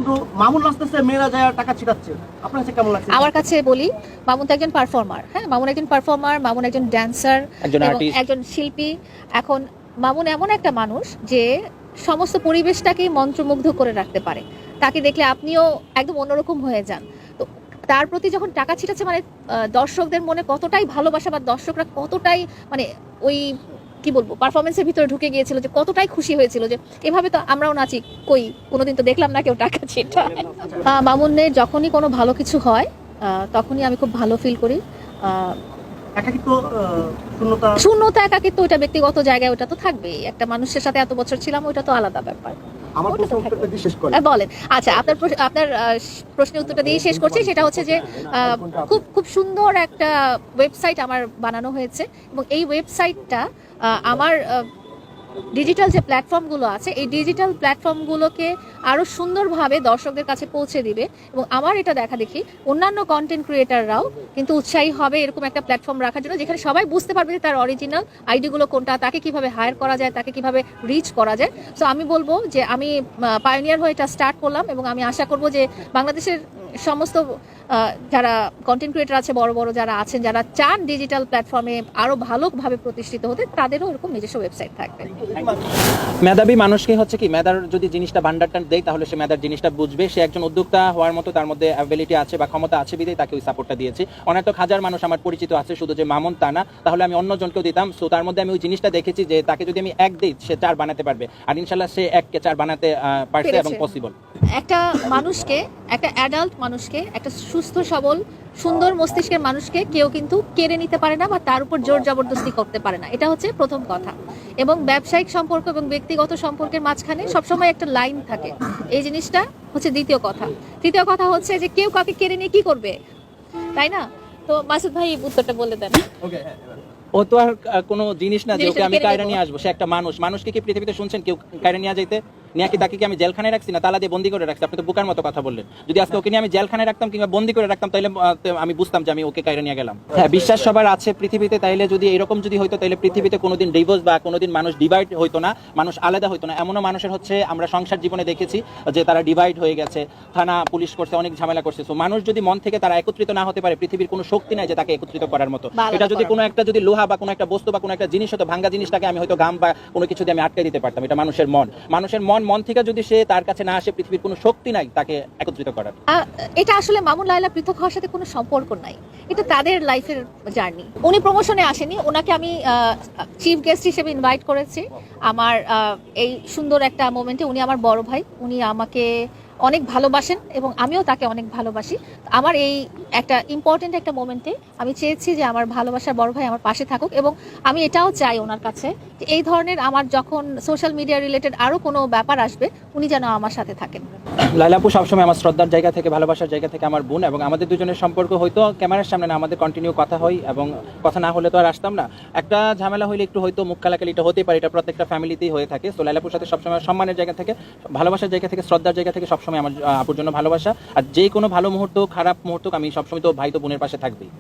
কিন্তু মামুন নাচতেছে, মেয়েরা যায় টাকা ছিটাচ্ছে, আপনার কাছে কেমন লাগছে? আমার কাছে বলি, মামুন তো একজন পারফর্মার, হ্যাঁ, মামুন একজন পারফর্মার, মামুন একজন ড্যান্সার, একজন শিল্পী। এখন মামুন এমন একটা মানুষ যে সমস্ত পরিবেশটাকেই মন্ত্রমুগ্ধ করে রাখতে পারে। তাকে দেখলে আপনিও একদম অন্যরকম হয়ে যান। তো তার প্রতি যখন টাকা ছিটাচ্ছে, মানে দর্শকদের মনে কতটাই ভালোবাসা, বা দর্শকরা কতটাই মানে ওই কি বলবো পারফরমেন্সের ভিতরে ঢুকে গিয়েছিল, যে কতটাই খুশি হয়েছিল যে এভাবে তো আমরাও নাচি, কই কোনোদিন তো দেখলাম না কেউ টাকা ছিটা। মামুনের যখনই কোনো ভালো কিছু হয় তখনই আমি খুব ভালো ফিল করি। একাকিত্ব, শূন্যতা, শূন্যতা, একাকিত্ব, ওইটা ব্যক্তিগত জায়গায় ওটা তো থাকবেই। একটা মানুষের সাথে এত বছর ছিলাম, ওইটা তো আলাদা ব্যাপার। আমার প্রশ্ন উত্তরটা দিয়ে শেষ করেন। বলেন। আচ্ছা, আপনার প্রশ্নের উত্তরটা দিয়ে শেষ করছি। সেটা হচ্ছে যে খুব খুব সুন্দর একটা ওয়েবসাইট আমার বানানো হয়েছে, এবং এই ওয়েবসাইটটা আমার ডিজিটাল যে প্ল্যাটফর্মগুলো আছে, এই ডিজিটাল প্ল্যাটফর্মগুলোকে আরও সুন্দরভাবে দর্শকদের কাছে পৌঁছে দিবে। এবং আমার এটা দেখা দেখি অন্যান্য কন্টেন্ট ক্রিয়েটাররাও কিন্তু উৎসাহী হবে এরকম একটা প্ল্যাটফর্ম রাখার জন্য, যেখানে সবাই বুঝতে পারবে যে তার অরিজিনাল আইডিগুলো কোনটা, তাকে কিভাবে হায়ার করা যায়, তাকে কিভাবে রিচ করা যায়। সো আমি বলবো যে আমি পায়োনিয়ার হয়ে এটা স্টার্ট করলাম, এবং আমি আশা করব যে বাংলাদেশের সমস্ত যারা কন্টেন্ট ক্রিয়েটার আছে, বড় বড় যারা আছেন, যারা চান ডিজিটাল প্ল্যাটফর্মে আরো ভালোভাবে প্রতিষ্ঠিত হতে, তাদেরও এরকম নিজস্ব ওয়েবসাইট থাকবে। মেধাবী মানুষকে হচ্ছে কি, মেধার যদি জিনিসটা ভান্ডারটা দেয় তাহলে সে মেধার জিনিসটা বুঝবে। সে একজন উদ্যোক্তা হওয়ার মতো তার মধ্যে অ্যাবিলিটি আছে বা ক্ষমতা আছে, বিধেই তাকে ওই সাপোর্টটা দিয়েছি। অনেক হাজার মানুষ আমার পরিচিত আছে, শুধু যে মামুন তা না, তাহলে আমি অন্য জনকেও দিতাম। সো তার মধ্যে আমি ওই জিনিসটা দেখেছি যে তাকে যদি আমি এক দিই, সে 4 বানাতে পারবে, আর ইনশাল্লাহ সে 1কে 4 বানাতে পারছে এবং পসিবল। একটা মানুষকে, একটা অ্যাডাল্ট মানুষকে, একটা সুস্থ সবল সুন্দর মস্তিষ্কের মানুষকে কেউ কিন্তু কেড়ে নিতে পারে না, বা তার উপর জোর জবরদস্তি করতে পারে না। এটা হচ্ছে প্রথম কথা। এবং ব্যবসায়িক সম্পর্ক এবং ব্যক্তিগত সম্পর্কের মাঝখানে সবসময় একটা লাইন থাকে, এই জিনিসটা হচ্ছে দ্বিতীয় কথা। তৃতীয় কথা হচ্ছে যে কেউ কাউকে কেড়ে নিয়ে কি করবে, তাই না? তো মাসুদ ভাই উত্তরটা বলে দেন। ও তো আর কোনো জিনিস না যে ওকে আমি কায়রা নিয়ে আসবো। সে একটা মানুষ। মানুষকে কি পৃথিবীতে শুনছেন কেউ কায়রা নিয়ে যাইতে? নিয়ে কি তাকে কি আমি জেলখানায় রাখছি না তালা দিয়ে বন্দি করে রাখছি? আপনি তো বোকার মতো কথা বললেন। যদি আজকে ওকে নিয়ে আমি জেলখানায় রাখতাম কিংবা বন্দি করে রাখতাম, তাহলে আমি বুঝতাম যে আমি ওকে কায়রা নিয়ে গেলাম। হ্যাঁ, বিশ্বাস সবার আছে পৃথিবীতে। তাইলে যদি এরকম যদি হইতো, তাহলে পৃথিবীতে কোনোদিন ডিভোর্স বা কোনোদিন মানুষ ডিভাইড হইতো না, মানুষ আলাদা হইতো না। এমনও মানুষের হচ্ছে আমরা সংসার জীবনে দেখেছি যে তারা ডিভাইড হয়ে গেছে, থানা পুলিশ করছে, অনেক ঝামেলা করছে। সো মানুষ যদি মন থেকে তারা একত্রিত না হতে পারে, পৃথিবীর কোনো শক্তি নাই যে তাকে একত্রিত করার মতো। এটা যদি কোনো একটা যদি লোহা বা কোনো একটা বস্তু বা কোনো একটা জিনিস হতো, ভাঙ্গা জিনিসটাকে আমি হয়তো গাম বা কোনো কিছু দিয়ে আমি আটকে দিতে পারতাম। এটা মানুষের মন। মানুষের মন থেকে যদি সে তার কাছে না আসে, পৃথিবীর কোনো শক্তি নাই তাকে একত্রিত করার। এটা আসলে মামুন লায়লা পৃথক হওয়ার সাথে কোনো সম্পর্ক নাই, এটা তাদের লাইফের জার্নি। উনি প্রমোশনে আসেনি, ওনাকে আমি চিফ গেস্ট হিসেবে ইনভাইট করেছি আমার এই সুন্দর একটা মোমেন্টে। উনি আমার বড় ভাই, উনি আমাকে অনেক ভালোবাসেন এবং আমিও তাকে অনেক ভালোবাসি। আমার এই একটা ইম্পর্টেন্ট একটা মোমেন্টে আমি চেয়েছি যে আমার ভালোবাসার বড় ভাই আমার পাশে থাকুক, এবং আমি এটাও চাই ওনার কাছে যে এই ধরনের আমার যখন সোশ্যাল মিডিয়া রিলেটেড আরও কোনো ব্যাপার আসবে, উনি যেন আমার সাথে থাকেন। লায়লা আপু সবসময় আমার শ্রদ্ধার জায়গা থেকে, ভালোবাসার জায়গা থেকে আমার বোন, এবং আমাদের দুজনের সম্পর্ক হয়তো ক্যামেরার সামনে না, আমাদের কন্টিনিউ কথা হয়, এবং কথা না হলে তো আর আসতাম না। একটা ঝামেলা হইলে একটু হয়তো মুখ কালাকালি এটা হতেই পারে, এটা প্রত্যেকটা ফ্যামিলিতেই হয়ে থাকে। তো লায়লা আপুর সাথে সবসময় সম্মানের জায়গা থেকে, ভালোবাসার জায়গা থেকে, শ্রদ্ধার জায়গা থেকে সবসময় আমার আপুর জন্য ভালোবাসা। আর যে কোনো ভালো মুহূর্ত খারাপ মুহূর্ত আমি সবসময় তো ভাই তো বোনের পাশে থাকবেই।